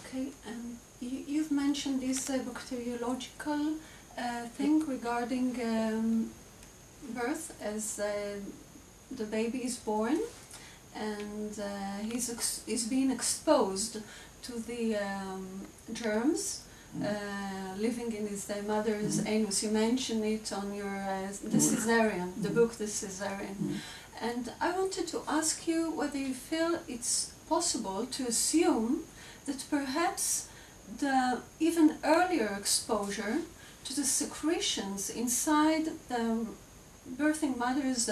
Okay, you've mentioned this bacteriological thing regarding birth as the baby is born and he's being exposed to the germs living in his mother's anus. You mentioned it on your the cesarean, the book The Cesarean. And I wanted to ask you whether you feel it's possible to assume that perhaps the even earlier exposure to the secretions inside the birthing mother's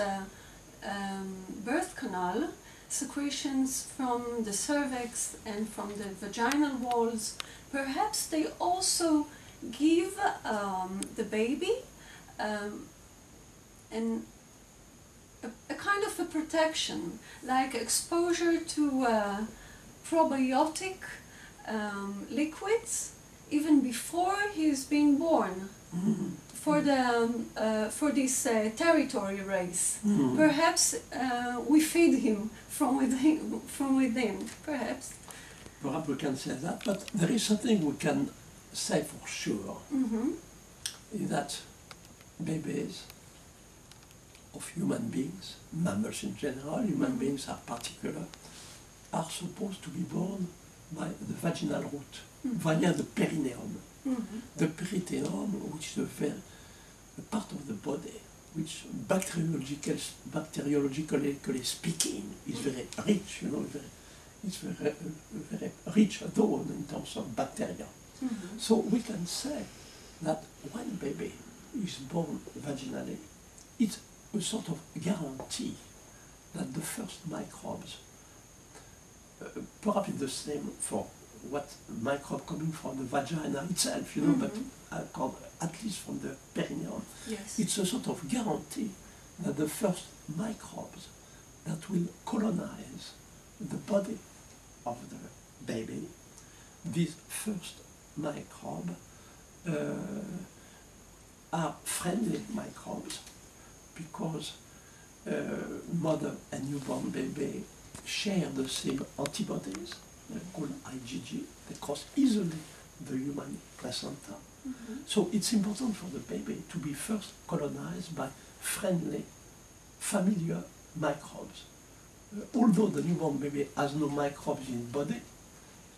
birth canal, secretions from the cervix and from the vaginal walls, perhaps they also give the baby a kind of a protection, like exposure to probiotic liquids even before he's being born. For this territory race, perhaps we feed him from within. Perhaps we can say that, but there is something we can say for sure, is that babies of human beings, mammals in general, human beings are particular, are supposed to be born by the vaginal route, via the perineum. The peritoneum, which is a part of the body, which bacteriologically speaking is very rich, you know, it's very rich zone in terms of bacteria. So we can say that when a baby is born vaginally, it's a sort of guarantee that the first microbes, perhaps the same for what microbe coming from the vagina itself, you know, but at least from the perineum. Yes. It's a sort of guarantee that the first microbes that will colonize the body of the baby, these first microbes are friendly microbes because mother and newborn baby share the same antibodies called IgG. They cross easily the human placenta. So it's important for the baby to be first colonized by friendly, familiar microbes. Although the newborn baby has no microbes in his body,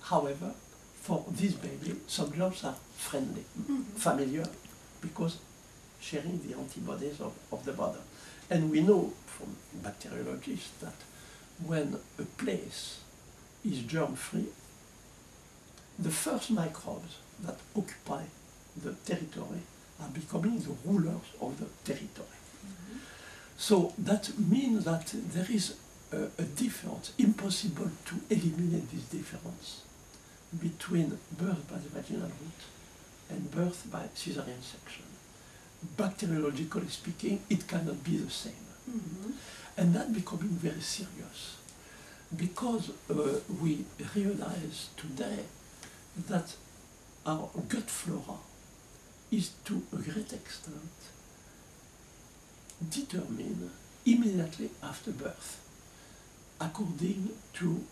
however, for this baby, some germs are friendly, familiar, because sharing the antibodies of the mother. And we know from bacteriologists that when a place is germ-free, the first microbes that occupy the territory are becoming the rulers of the territory. So that means that there is a difference, impossible to eliminate this difference between birth by the vaginal route and birth by cesarean section. Bacteriologically speaking, it cannot be the same. And that becoming very serious, because we realize today that our gut flora is to a great extent determined immediately after birth, according to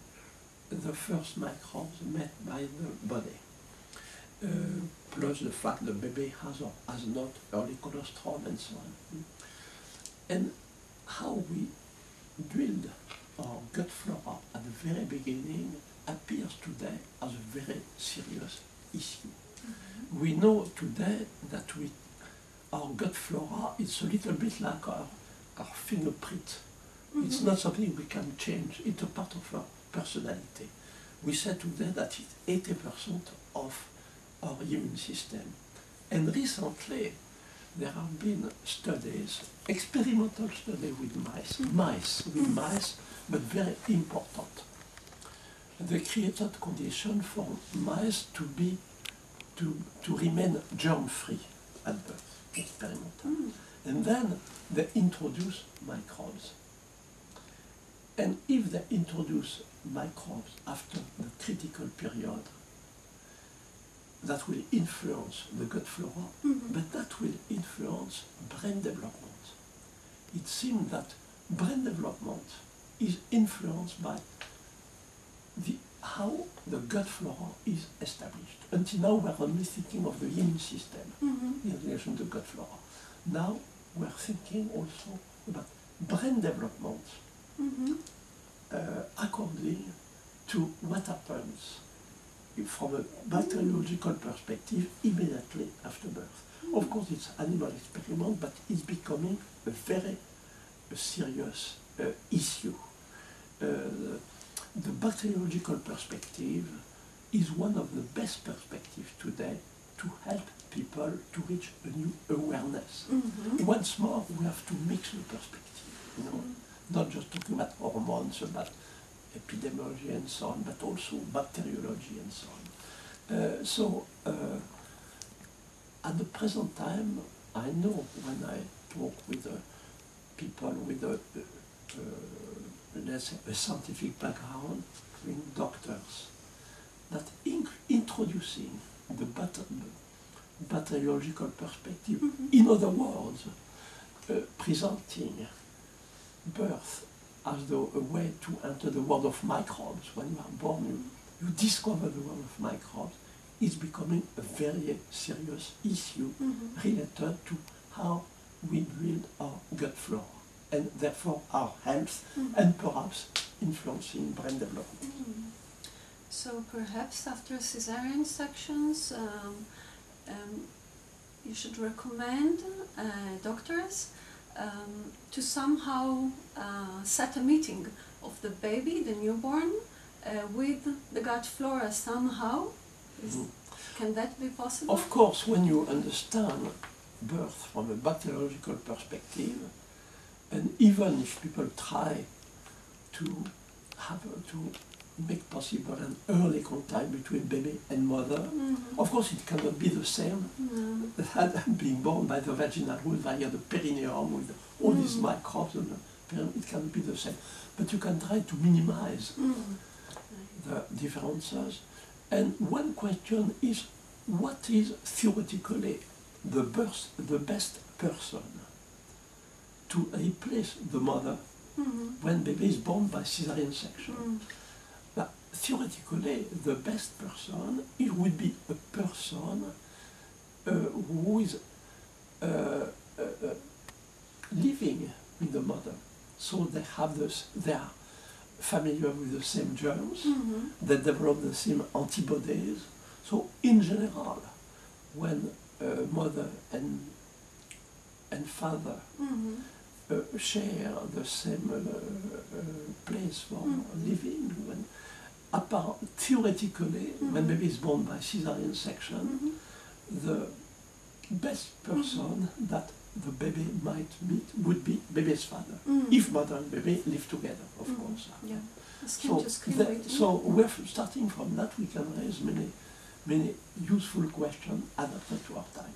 the first microbes met by the body, plus the fact the baby has or has not early colostrum and so on. And how we build our gut flora at the very beginning appears today as a very serious issue. We know today that our gut flora is a little bit like our fingerprint. It's not something we can change. It's a part of our personality. We say today that it's 80% of our immune system. And recently, there have been studies, experimental studies with mice, but very important. They created conditions for mice to remain germ-free at birth, experimental. And then they introduce microbes. And if they introduce microbes after the critical period, that will influence the gut flora, but that will influence brain development. It seems that brain development is influenced by the how the gut flora is established. Until now, we're only thinking of the immune system in relation to gut flora. Now, we're thinking also about brain development according to what happens from a bacteriological perspective immediately after birth. Of course, it's animal experiment, but it's becoming a very serious issue. The bacteriological perspective is one of the best perspectives today to help people to reach a new awareness. Once more, we have to mix the perspective, you know, not just talking about hormones, about epidemiology and so on, but also bacteriology and so on. At the present time, I know when I talk with people with let's say a scientific background, in doctors, that introducing the bacteriological perspective, in other words, presenting birth as though a way to enter the world of microbes. When you are born, you discover the world of microbes. It's becoming a very serious issue related to how we build our gut flora and therefore our health and perhaps influencing brain development. So perhaps after cesarean sections, you should recommend doctors to somehow set a meeting of the baby, the newborn, with the gut flora somehow. Can that be possible? Of course, when you understand birth from a bacteriological perspective, and even if people try to make possible an early contact between baby and mother, of course it cannot be the same that being born by the vaginal route via the perineum with all these microbes, and it cannot be the same. But you can try to minimize the differences. And one question is, what is theoretically the best person to replace the mother when baby is born by cesarean section? But theoretically, the best person, it would be a person who is living with the mother. So they have this, they are familiar with the same germs, they develop the same antibodies. So in general, when mother and father share the same place for living, when theoretically, when baby is born by cesarean section, the best person that the baby might meet would be baby's father, if mother and baby live together, of course. Yeah. So we're starting from that, we can raise many useful questions adapted to our time.